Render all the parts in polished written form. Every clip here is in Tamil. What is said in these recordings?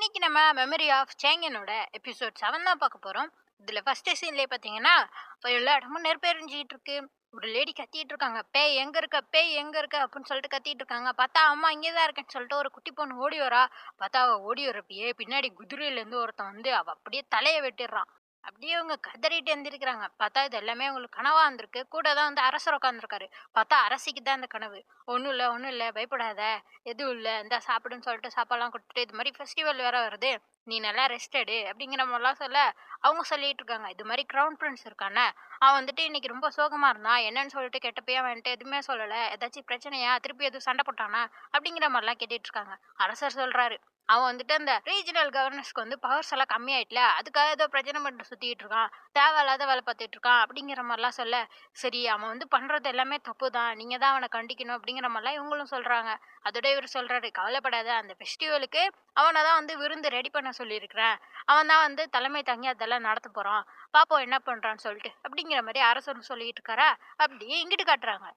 இன்னைக்கு நம்ம மெமரி ஆஃப் சேங்கனோட எபிசோட் 7 தான் பார்க்க போறோம். இதுல ஃபர்ஸ்ட் சீன்லயே பாத்தீங்கன்னா, இப்ப எல்லா இடமும் நெருப்பெரிஞ்சுக்கிட்டு இருக்கு. ஒரு லேடி கத்திட்டு இருக்காங்க. "பேய் எங்க இருக்க? பேய் எங்க இருக்க?" அப்படின்னு சொல்லிட்டு கத்திட்டு இருக்காங்க. பார்த்தா அம்மா இங்கே தான் இருக்கேன்னு சொல்லிட்டு ஒரு குட்டி பொண்ணு ஓடி வரா. பார்த்தா அவ ஓடி வரப்பயே பின்னாடி குதிரையில இருந்து ஒருத்தன் வந்து அவ அப்படியே தலைய வெட்டிடுறான். அப்படியே அவங்க கதறிட்டு எந்திரிக்கிறாங்க. பார்த்தா இது எல்லாமே அவங்களுக்கு கனவா இருந்திருக்கு. கூட தான் வந்து அரசர் உட்காந்துருக்காரு. பார்த்தா அரசிக்கு தான் இந்த கனவு. "ஒண்ணும் இல்ல, ஒண்ணும் இல்ல, பயப்படாத. எதுவும் இல்ல. இந்தா சாப்பிடுன்னு" சொல்லிட்டு சாப்பாடுலாம் குடுத்துட்டு, "இது மாரி ஃபெஸ்டிவல் வேற வருது. நீ நல்லா ரெஸ்ட் எடு" அப்படிங்கிற மாரிலாம் சொல்ல, அவங்க சொல்லிட்டு இருக்காங்க. இது மாரி கிரவுன் பிரின்ஸ் இருக்கானே, அவன் வந்துட்டு இன்னைக்கு ரொம்ப சோகமா இருந்தான். என்னன்னு சொல்லிட்டு கேட்டப்பயே அவன் என்ட்ட எதுவுமே சொல்லல. "ஏதாச்சும் பிரச்சனையா? திருப்பி எதுவும் சண்டை போட்டானா?" அப்படிங்கிற மாரிலாம் கேட்டுட்டு இருக்காங்க. அரசர் சொல்றாரு, "அவன் வந்துட்டு அந்த ரீஜினல் கவர்னர்ஸ்க்கு வந்து பவர்ஸ் எல்லாம் கம்மியாயிட்டுல, அதுக்காக ஏதோ பிரச்சனை பண்ணிட்டு சுத்திட்டு இருக்கான். தேவையில்லாத வேலை பார்த்துட்டு இருக்கான்" அப்படிங்கிற மாரிலாம் சொல்ல, "சரி, அவன் வந்து பண்றது எல்லாமே தப்பு தான். நீங்க தான் அவன கண்டிக்கணும்" அப்படிங்கிற மாரிலாம் இவங்களும் சொல்றாங்க. அதோட இவரு சொல்றாரு, "கவலைப்படாத. அந்த ஃபெஸ்டிவலுக்கு அவன தான் வந்து விருந்து ரெடி பண்ண சொல்லியிருக்கிறேன். அவன் தான் வந்து தலைமை தாங்கி அதெல்லாம் நடத்த போறான். பாப்போம் என்ன பண்றான்னு சொல்லிட்டு" அப்படிங்கிற மாரி அரசரும் சொல்லிட்டு இருக்காரா, அப்படியே இங்கிட்டு காட்டுறாங்க.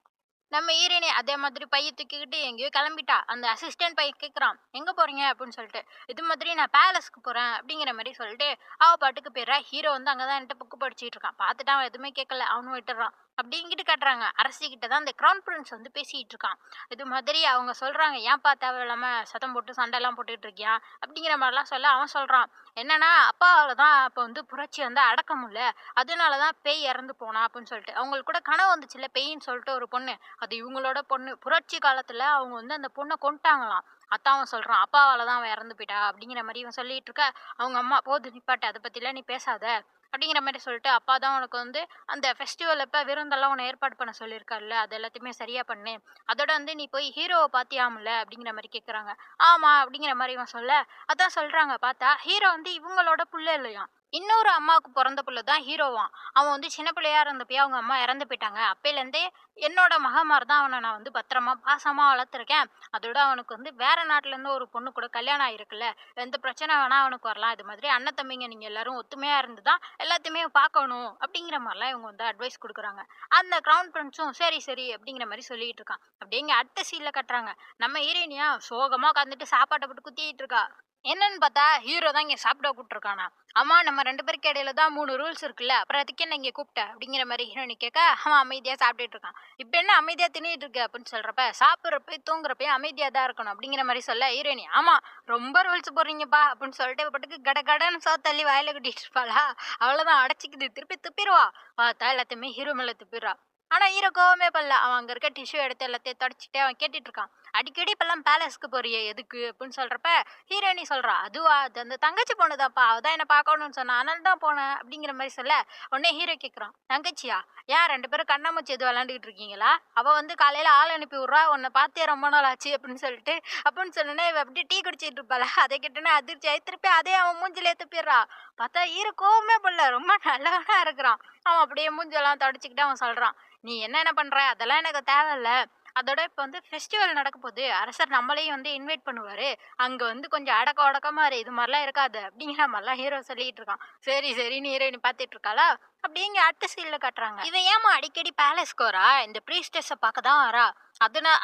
நம்ம ஈரணி அதே மாதிரி பைய தூக்கிக்கிட்டு எங்கேயோ கிளம்பிட்டா. அந்த அசிஸ்டன்ட் பையன் கேட்குறான், "எங்க போறீங்க?" அப்படின்னு சொல்லிட்டு. "இது மாதிரி நான் பேலஸ்க்கு போறேன்" அப்படிங்கிற மாரி சொல்லிட்டு அவ பாட்டுக்கு போயிடுறா. ஹீரோ வந்து அங்கதான் என்கிட்ட புக்கு படிச்சுட்டு இருக்கான். பார்த்துட்டு அவன் எதுவுமே கேட்கல. அவனும் விட்டுறான். அப்படி இங்கிட்டு காட்டுறாங்க. அரசிகிட்ட தான் அந்த கிரவுன் பிரின்ஸ் வந்து பேசிட்டு இருக்கான். இது மாதிரி அவங்க சொல்றாங்க, "ஏன்பா தேவையில்லாம சத்தம் போட்டு சண்டைலாம் போட்டுட்டு இருக்கியா?" அப்படிங்கிற மாதிரிலாம் சொல்ல அவன் சொல்றான், "என்னன்னா அப்பாவால தான் அப்ப வந்து புரட்சி வந்து அடக்க முடியல. அதனாலதான் பேய் இறந்து போனா" அப்படின்னு சொல்லிட்டு. அவங்களுக்கு கூட கனவு வந்துச்சுல்ல, பேயின்னு சொல்லிட்டு ஒரு பொண்ணு. அது இவங்களோட பொண்ணு. புரட்சி காலத்துல அவங்க வந்து அந்த பொண்ண கொன்னுட்டாங்களாம். அதான் அவன் சொல்றான், "அப்பாவால தான் அவ இறந்து போயிட்டா" அப்படிங்கிற மாரி இவன் சொல்லிட்டு இருக்க, அவங்க அம்மா, "போதும் நிப்பாட்டு. அத பத்திலாம் நீ பேசாத" அப்படிங்கிற மாரி சொல்லிட்டு, "அப்பா தான் உனக்கு வந்து அந்த ஃபெஸ்டிவல் அப்ப விருந்தெல்லாம் உன்ன ஏற்பாடு பண்ண சொல்லியிருக்கார்ல, அது எல்லாத்தையுமே சரியா பண்ணு. அதோட வந்து நீ போய் ஹீரோவ பாத்தியாம்ல" அப்படிங்கிற மாரி கேட்கறாங்க. "ஆமா" அப்படிங்கிற மாரி இவன் சொல்ல, அதான் சொல்றாங்க, பார்த்தா ஹீரோ வந்து இவங்களோட புள்ள இல்லையாம். இன்னொரு அம்மாவுக்கு பொறந்த புள்ள தான் ஹீரோவாம். அவன் வந்து சின்ன பிள்ளையா இருந்தப்பயே அவங்க அம்மா இறந்து போயிட்டாங்க. அப்பையிலேருந்தே என்னோட மகன் மாரி தான் அவன நான் வந்து பத்திரமா, பாசமா வளர்த்துருக்கேன். அதோட அவனுக்கு வந்து வேற நாட்டுலேருந்து ஒரு பொண்ணு கூட கல்யாணம் ஆயிருக்குல்ல. எந்த பிரச்சனை வேணா அவனுக்கு வரலாம். இது மாதிரி அண்ணன் தம்பிங்க நீங்க எல்லாரும் ஒத்துமையா இருந்து தான் எல்லாத்தையுமே பார்க்கணும் அப்படிங்கிற மாரிலாம் இவங்க வந்து அட்வைஸ் குடுக்குறாங்க. அந்த கிரவுன் பிரின்ஸும் சரி, சரி அப்படிங்கிற மாரி சொல்லிட்டு இருக்கான். அப்படியே இங்க அடுத்த சீன்ல காட்டுறாங்க. நம்ம ஹீரோயினியா சோகமா உட்காந்துட்டு சாப்பாட்ட போட்டு குத்திட்டு இருக்கா. என்னன்னு பார்த்தா ஹீரோ தான் இங்க சாப்பிட கூப்பிட்டுருக்கானா. "ஆமா, நம்ம 2 பேருக்கு இடையில தான் 3 ரூல்ஸ் இருக்குல்ல. அப்புறம் அதுக்கு என்ன இங்க கூப்பிட்ட?" அப்படிங்கிற மாரி ஹீரோயினி கேட்க, அவன் அமைதியா சாப்பிட்டுட்டு இருக்கான். "இப்ப என்ன அமைதியா தின்னுட்டு இருக்க?" அப்படின்னு சொல்றப்ப, "சாப்பிடுறப்பயும் தூங்குறப்பயும் அமைதியா தான் இருக்கணும்" அப்படிங்கிற மாரி சொல்ல, ஹீரோயினி, "ஆமா, ரொம்ப ரூல்ஸ் போடுறீங்கப்பா" அப்படின்னு சொல்லிட்டு இவ பாட்டுக்கு கடகடன்னு சோத்தள்ளி வாயில கொட்டிட்டு இருப்பாளா, அவ்வளவுதான் அடைச்சிக்குது. திருப்பி துப்பிருவா. பார்த்தா எல்லாத்தையுமே ஹீரோ மேல துப்பிடுறா. ஆனா ஹீரோ கோவமே படல. அவன் அங்க இருக்க டிஷ்யூ எடுத்து எல்லாத்தையும் தொடச்சுட்டு அவன் கேட்டுட்டு இருக்கான். "அடிக்கடி இப்பல்லாம் பேலஸ்க்கு போறியே எதுக்கு?" அப்படின்னு சொல்றப்ப, ஹீரோயினி சொல்றா, "அதுவா, அது அந்த தங்கச்சி பொண்ணுதான்ப்பா. அவ தான் என்ன பார்க்கணும்னு சொன்னா. அதனால தான் போனேன்" அப்படிங்கிற மாரி சொல்ல, உடனே ஹீரோ கேட்குறான், "தங்கச்சியா? ஏன் 2 பேரும் கண்ணாமூச்சி எதுவும் விளையாண்டுக்கிட்டு இருக்கீங்களா? அவ வந்து காலையில ஆள் அனுப்பி விட்றா, உன்னை பார்த்தே ரொம்ப நாள் ஆச்சு" அப்படின்னு சொல்லிட்டு. அப்படின்னு சொன்னோனே இவ அப்படியே டீ குடிச்சிட்டு இருப்பாளா, அதை கேட்டோன்னே அதிர்ச்சி ஆயி திருப்பி அதே அவன் மூஞ்சிலே துப்பிடுறா. பார்த்தா ஹீரோ கோவமே படல. ரொம்ப நல்லவனா இருக்கிறான். அவன் அப்படியே மூஞ்செல்லாம் தொடச்சுக்கிட்டு அவன் சொல்றான், "நீ என்ன பண்ற? அதெல்லாம் எனக்கு தேவையில்ல. அதோட இப்ப வந்து ஃபெஸ்டிவல் நடக்க போகுது. அரசர் நம்மளையும் வந்து இன்வைட் பண்ணுவாரு. அங்க வந்து கொஞ்சம் அடக்க ஒடுக்கமா இரு. இது மாரிலாம் இருக்காத" அப்படிங்கிற மாரிலாம் ஹீரோ சொல்லிட்டு இருக்கான். சரி, சரின்னு ஹீரோயினி பார்த்துட்டு இருக்காளா, அப்படியே இங்க அடுத்த சீன்ல காட்டுறாங்க. இவ ஏம்மா அடிக்கடி பேலஸ்க்கு வரா? இந்த ப்ரீஸ்டெஸ்ஸ பார்க்க தான் வரா.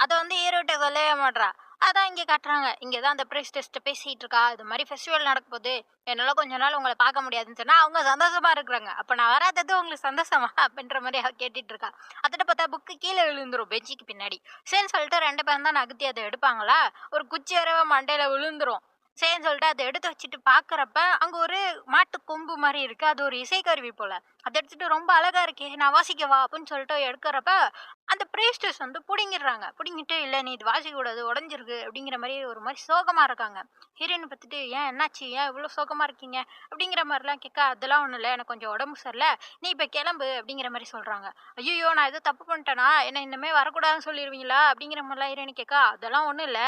அத வந்து ஹீரோட்ட சொல்லவே மாட்றா. அதான் இங்க காட்டுறாங்க. இங்க தான் அந்த ப்ரீஸ்டெஸ்ட்ட பேசிட்டு இருக்கா. "இது மாரி ஃபெஸ்டிவல் நடக்க போகுது. என்னால கொஞ்ச நாள் உங்கள பார்க்க முடியாதுன்னு" சொன்னா, அவங்க சந்தோஷமா இருக்கிறாங்க. "அப்ப நான் வராதது உங்களுக்கு சந்தோஷமா?" அப்படின்ற மாரி அவ கேட்டுட்டு இருக்கா. அதோட பார்த்தா புக்கு கீழ விழுந்துரும் பெஞ்சுக்கு பின்னாடி. சரின்னு சொல்லிட்டு 2 பேரும் தான் நகர்த்தி அத எடுப்பாங்களா, ஒரு குச்சி வரவ மண்டையில விழுந்துரும். சரின்னு சொல்லிட்டு அத எடுத்து வச்சுட்டு பார்க்குறப்ப, அங்க ஒரு மாட்டு கொம்பு மாரி இருக்கு. அது ஒரு இசைக்கருவி போல. அத எடுத்துட்டு, "ரொம்ப அழகா இருக்கே! நான் வாசிக்கவா?" அப்படின்னு சொல்லிட்டு எடுக்கிறப்ப, அந்த பிரீஸ்டஸ் வந்து புடுங்கிடுறாங்க. புடுங்கிட்டு, "இல்ல, நீ இது வாசிக்கக்கூடாது. உடைஞ்சிருக்கு" அப்படிங்கிற மாரி ஒரு மாரி சோகமா இருக்காங்க. ஹீரோயின பார்த்துட்டு, "ஏன் என்னாச்சு? ஏன் இவ்ளோ சோகமா இருக்கீங்க?" அப்படிங்கிற மாரிலாம் கேட்க, "அதெல்லாம் ஒண்ணும் இல்ல. எனக்கு கொஞ்சம் உடம்பு சரியில்ல. நீ இப்ப கிளம்பு" அப்படிங்கிற மாரி சொல்றாங்க. "ஐய்யய்யோ! நான் ஏதோ தப்பு பண்ணிட்டேனா? என்ன இனிமே வரக்கூடாதுன்னு சொல்லிருவீங்களா?" அப்படிங்கிற மாரிலாம் ஹீரோயினி கேட்க, "அதெல்லாம் ஒண்ணும் இல்ல.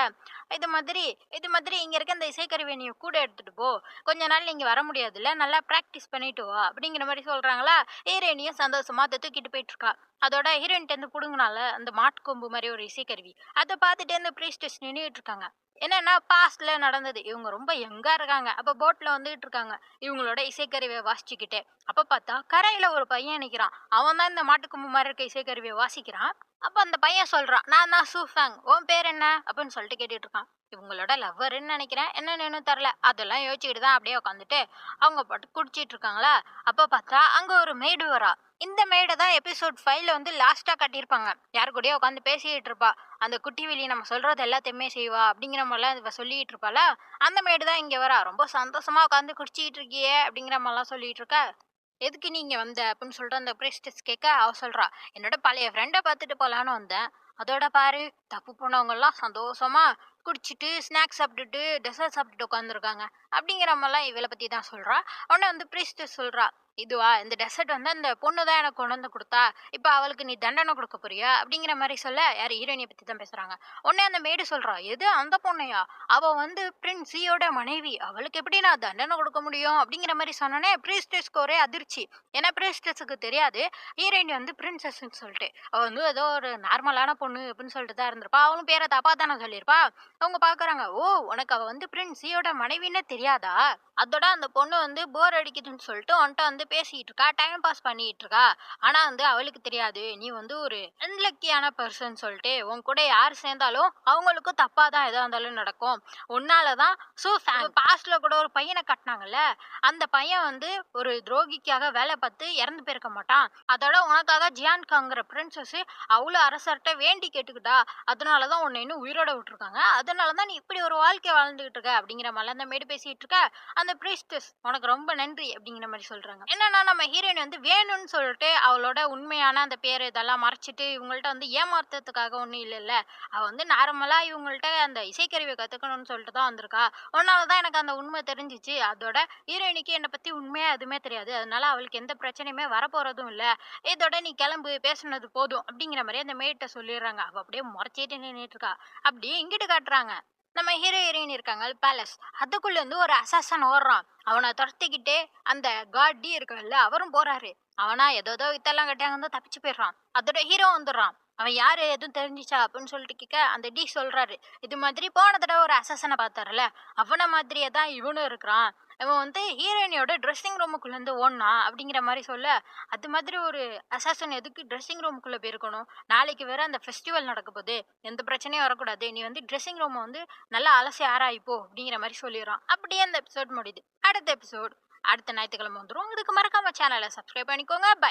இது மாதிரி இது மாதிரி இங்க இருக்க இந்த இசைக்கருவிய நீ கூட எடுத்துட்டு போ. கொஞ்ச நாள் நீங்க வர முடியாதுல்ல. நல்லா பிராக்டிஸ் பண்ணிட்டு வா" அப்படிங்கிற மாரி சொல்றாங்களா, ஹீரோயினியும் சந்தோஷமா அத தூக்கிட்டு போயிட்டுருக்கா. அதோட ஹீரோயின்ட்டருந்து புடுங்குனால அந்த மாட்டுக்கொம்பு மாரி ஒரு இசைக்கருவி. அத பார்த்துட்டு அந்த ப்ரீஸ்டஸ் நின்னுட்டு இருக்காங்க. என்னன்னா பாஸ்ட்ல நடந்தது. இவங்க ரொம்ப யங்கா இருக்காங்க. அப்ப போட்ல வந்துகிட்டு இருக்காங்க. இவங்களோட இசைக்கருவிய வாசிச்சுக்கிட்டே. அப்ப பார்த்தா கரையில ஒரு பையன் நிக்கிறான். அவன் தான் இந்த மாட்டுக்கொம்பு மாரி இருக்க இசைக்கருவிய வாசிக்கிறான். அப்ப அந்த பையன் சொல்றான், "நான் தான் சூஃபேங். உன் பேர் என்ன?" அப்படின்னு சொல்லிட்டு கேட்டுட்டு இருக்கான். இவங்களோட லவ்வருன்னு நினைக்கிறேன். என்னன்னு தெரில. அதெல்லாம் யோசிச்சுக்கிட்டு தான் அப்படியே உட்காந்துட்டு அவங்க பாட்டு குடிச்சிட்டு இருக்காங்களா, அப்ப பார்த்தா அங்க ஒரு மெய்டு வரா. இந்த மெய்ட தான் எபிசோட் 5ல வந்து லாஸ்ட்டா காட்டியிருப்பாங்க. யார் கூடயோ உட்காந்து பேசிக்கிட்டு இருப்பா. அந்த குட்டி வெளி நம்ம சொல்றது எல்லாத்தையுமே செய்வா அப்படிங்கிற மாதிரிலாம் இவ சொல்லிட்டு இருப்பாளா, அந்த மெய்டு தான் இங்க வரா. ரொம்ப சந்தோஷமா உட்காந்து குடிச்சிட்டு இருக்கியே அப்படிங்கிற மாதிரிலாம் சொல்லிட்டு இருக்கா. எதுக்கு நீங்க வந்த அப்படின்னு சொல்லிட்டு அந்த பிரீஸ்டஸ் கேட்க, அவ சொல்றா, என்னோட பழைய ஃப்ரெண்டை பார்த்துட்டு போலான்னு வந்தேன். அதோட பாரு, தப்பு பண்ணவங்க எல்லாம் சந்தோஷமா குடிச்சிட்டு ஸ்நாக்ஸ் சாப்பிட்டுட்டு டெசர்ட் சாப்பிட்டுட்டு உட்காந்துருக்காங்க அப்படிங்கிற மாதிரிலாம் இவளை பத்தி தான் சொல்றா. உடனே வந்து பிரீஸ்டஸ் சொல்றா, இதுவா இந்த டெசர்ட் வந்து அந்த பொண்ணு தான் எனக்கு கொண்டு வந்து கொடுத்தா, இப்போ அவளுக்கு நீ தண்டனை கொடுக்க போறியா அப்படிங்கிற மாதிரி சொல்ல, யார் ஹீரோயினை பத்தி தான் பேசுறாங்க. உடனே அந்த மேடு சொல்றா, எது அந்த பொண்ணையா, அவ வந்து பிரின்ஸ் சியோட மனைவி, அவளுக்கு எப்படி நான் தண்டனை கொடுக்க முடியும் அப்படிங்கிற மாதிரி சொன்னோன்னே பிரீஸ்டஸ்க்கு ஒரே அதிர்ச்சி. ஏன்னா பிரீஸ்டஸுக்கு தெரியாது ஹீரோயின் வந்து பிரின்சஸ்ன்னு சொல்லிட்டு. அவ வந்து ஏதோ ஒரு நார்மலான பொண்ணு அப்படின்னு சொல்லிட்டு தான் இருந்திருப்பா. அவளும் பேரை தப்பா தானே சொல்லியிருப்பா. அவங்க பாக்குறாங்க, ஓ உனக்கு அவ வந்து பிரின்ஸ் சியோட மனைவின்னு தெரியாதா, அதோட அந்த பொண்ணு வந்து போர் அடிக்குதுன்னு சொல்லிட்டு உன்கிட்ட வந்து பேசிட்டு இருக்கா, டைம் பாஸ் பண்ணிட்டு இருக்கா. ஆனா வந்து அவளுக்கு தெரியாது நீ வந்து ஒரு அன்லக்கியான பர்சன் சொல்லிட்டு உன் கூட யார் சேர்ந்தாலும் அவங்களுக்கும் தப்பா தான் எதா இருந்தாலும் நடக்கும். உன்னாலதான் பாஸ்ட்ல கூட ஒரு பையனை கட்டினாங்கல்ல, அந்த பையன் வந்து ஒரு துரோகிக்காக வேலை பார்த்து இறந்து போயிருக்க மாட்டான். அதோட உனக்காக ஜியான்காங்கிற பிரின்சஸ் அவ்வளவு அரசர்கிட்ட வேண்டி கேட்டுக்கிட்டா, அதனாலதான் உன்னை இன்னும் உயிரோட விட்டுருக்காங்க. அதனாலதான் நீ இப்படி ஒரு வாழ்க்கை வாழ்ந்துகிட்டு இருக்க அப்படிங்கிற மாதிரி அந்த மேடு பேசிட்டு இருக்க. அந்த பிரீஸ்டஸ் உனக்கு ரொம்ப நன்றி அப்படிங்கிற மாதிரி சொல்றாங்க. என்னன்னா நம்ம ஹீரோயின் வந்து வேணும்னு சொல்லிட்டு அவளோட உண்மையான அந்த பேர் இதெல்லாம் மறைச்சிட்டு இவங்கள்ட்ட வந்து ஏமாத்துறதுக்காக ஒன்றும் இல்லைல்ல. அவ வந்து நார்மலா இவங்கள்ட்ட அந்த இசைக்கருவியை கத்துக்கணும்னு சொல்லிட்டு தான் வந்திருக்கா. ஒன்னாலதான் எனக்கு அந்த உண்மை தெரிஞ்சிச்சு. அதோட ஹீரோயினுக்கு என்னை பத்தி உண்மையா எதுவுமே தெரியாது. அதனால அவளுக்கு எந்த பிரச்சனையுமே வரப்போறதும் இல்ல. இதோட நீ கிளம்பு, பேசுனது போதும் அப்படிங்கிற மாதிரி அந்த மேட்ட சொல்லிடுறாங்க. அவ அப்படியே முறைச்சிட்டு நின்றுட்டு இருக்கா. அப்படியே இங்கிட்டு காட்டுறாங்க, நம்ம ஹீரோ ஹீரோயின் இருக்காங்க பேலஸ். அதுக்குள்ள இருந்து ஒரு அசாசன் ஓடுறான். அவனை துரத்திக்கிட்டே அந்த காட் இருக்கான்ல அவரும் போறாரு. அவனா ஏதோ வித்தெல்லாம் கட்டி அங்க வந்து தப்பிச்சு போயிடுறான். அதோட ஹீரோ வந்துடுறான். அவன் யாரு எதுவும் தெரிஞ்சிச்சா அப்படின்னு சொல்லிட்டு கேட்க, அந்த டி சொல்றாரு, இது மாதிரி போன தடவை ஒரு அசாசனை பார்த்தாருல, அவனை மாதிரியே தான் இவனும் இருக்கிறான். இவன் வந்து ஹீரோயினியோட ட்ரெஸ்ஸிங் ரூமுக்குள்ள இருந்து ஓடனான் அப்படிங்கிற மாதிரி சொல்ல, அது மாதிரி ஒரு அசாசன் எதுக்கு ட்ரெஸ்ஸிங் ரூமுக்குள்ள போயிருக்கணும், நாளைக்கு வேற அந்த ஃபெஸ்டிவல் நடக்க போகுது, எந்த பிரச்சனையும் வரக்கூடாது, நீ வந்து ட்ரெஸ்ஸிங் ரூமை வந்து நல்லா அலசி ஆராய்ப்போ அப்படிங்கிற மாதிரி சொல்லிடுறான். அப்படியே அந்த எபிசோட் முடியுது. அடுத்த எபிசோட் அடுத்த ஞாயிற்றுக்கிழமை வந்துடும். இதுக்கு மறக்காம சேனலை சப்ஸ்கிரைப் பண்ணிக்கோங்க. பை.